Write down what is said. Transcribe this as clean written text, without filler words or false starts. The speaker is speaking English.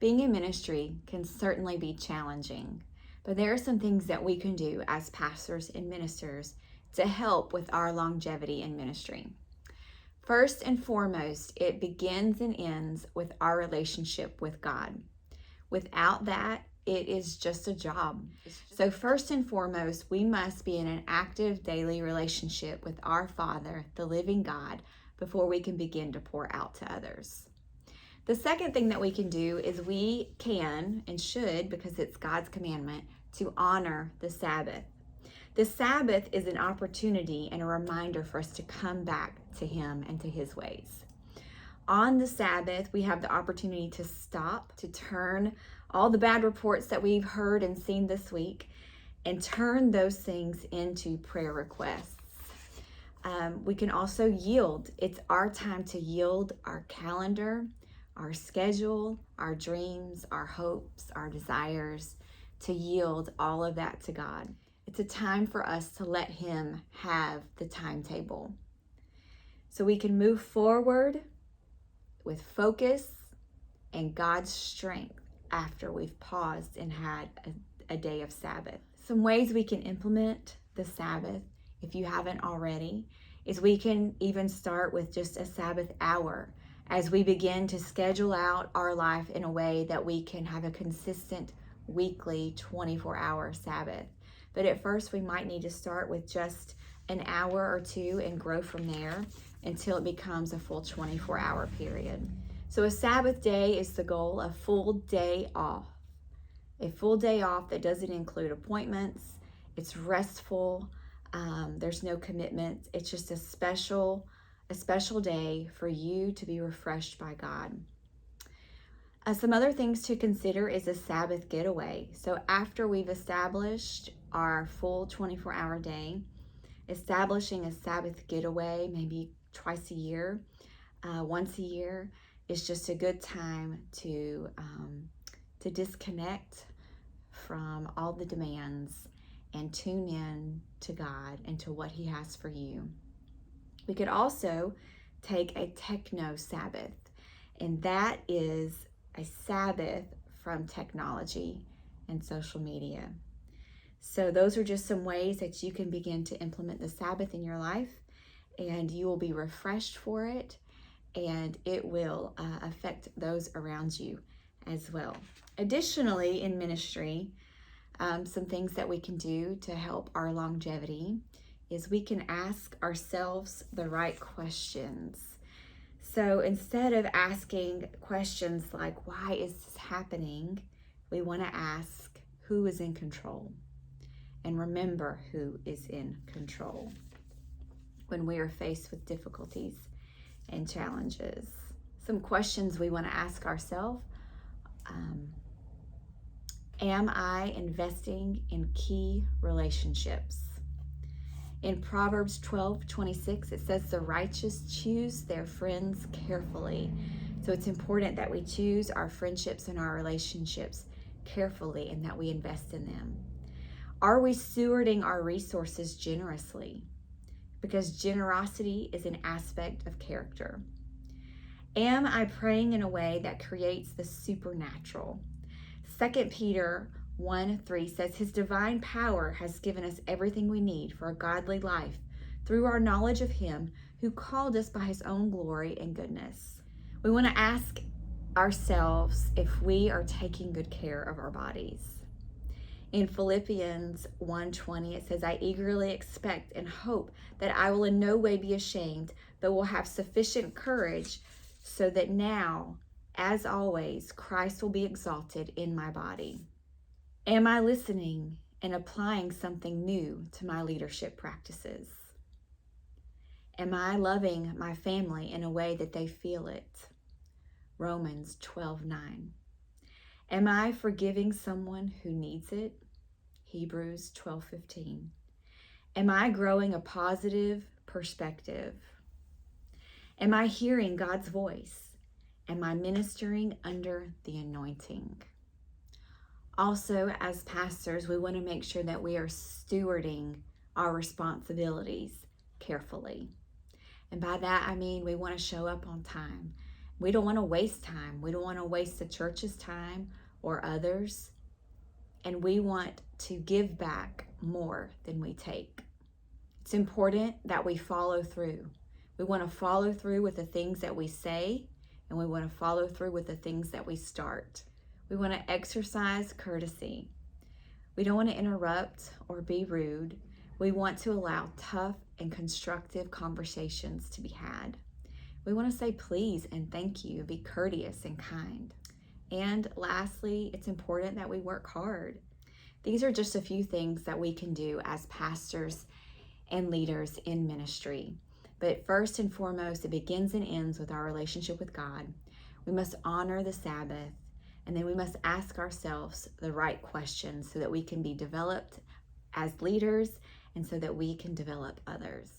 Being in ministry can certainly be challenging, but there are some things that we can do as pastors and ministers to help with our longevity in ministry. First and foremost, it begins and ends with our relationship with God. Without that, it is just a job. So first and foremost, we must be in an active daily relationship with our Father, the living God, before we can begin to pour out to others. The second thing that we can do is we can and should, because it's God's commandment, to honor the Sabbath. The Sabbath is an opportunity and a reminder for us to come back to Him and to His ways. On the Sabbath, we have the opportunity to stop, to turn all the bad reports that we've heard and seen this week, and turn those things into prayer requests. We can also yield. It's our time to yield our calendar, our schedule, our dreams, our hopes, our desires, to yield all of that to God. It's a time for us to let Him have the timetable. So we can move forward with focus and God's strength after we've paused and had a day of Sabbath. Some ways we can implement the Sabbath, if you haven't already, is we can even start with just a Sabbath hour as we begin to schedule out our life in a way that we can have a consistent weekly 24-hour Sabbath. But at first we might need to start with just an hour or two and grow from there until it becomes a full 24-hour period. So a Sabbath day is the goal, a full day off. A full day off that doesn't include appointments. It's restful. There's no commitment. It's just a special day for you to be refreshed by God. Some other things to consider is a Sabbath getaway. So after we've established our full 24-hour day, establishing a Sabbath getaway, maybe twice a year, once a year, is just a good time to disconnect from all the demands and tune in to God and to what He has for you. We could also take a techno Sabbath, and that is a Sabbath from technology and social media. So those are just some ways that you can begin to implement the Sabbath in your life, and you will be refreshed for it, and it will affect those around you as well. Additionally, in ministry, some things that we can do to help our longevity is we can ask ourselves the right questions. So instead of asking questions like, why is this happening? We want to ask, who is in control? And remember who is in control when we are faced with difficulties and challenges. Some questions we want to ask ourselves. Am I investing in key relationships? In Proverbs 12:26, it says, the righteous choose their friends carefully. So it's important that we choose our friendships and our relationships carefully and that we invest in them. Are we stewarding our resources generously? Because generosity is an aspect of character. Am I praying in a way that creates the supernatural? 2 Peter 1:3 says, His divine power has given us everything we need for a godly life through our knowledge of Him who called us by His own glory and goodness. We want to ask ourselves if we are taking good care of our bodies. In Philippians 1:20, it says, I eagerly expect and hope that I will in no way be ashamed, but will have sufficient courage so that now, as always, Christ will be exalted in my body. Am I listening and applying something new to my leadership practices? Am I loving my family in a way that they feel it? Romans 12:9. Am I forgiving someone who needs it? Hebrews 12:15. Am I growing a positive perspective? Am I hearing God's voice? Am I ministering under the anointing? Also, as pastors, we want to make sure that we are stewarding our responsibilities carefully. And by that, I mean we want to show up on time We don't want to waste time. We don't want to waste the church's time or others. And we want to give back more than we take. It's important that we follow through. We want to follow through with the things that we say, and we want to follow through with the things that we start. We want to exercise courtesy. We don't want to interrupt or be rude. We want to allow tough and constructive conversations to be had. We want to say please and thank you, be courteous and kind. And lastly, it's important that we work hard. These are just a few things that we can do as pastors and leaders in ministry. But first and foremost, it begins and ends with our relationship with God. We must honor the Sabbath, and then we must ask ourselves the right questions so that we can be developed as leaders and so that we can develop others.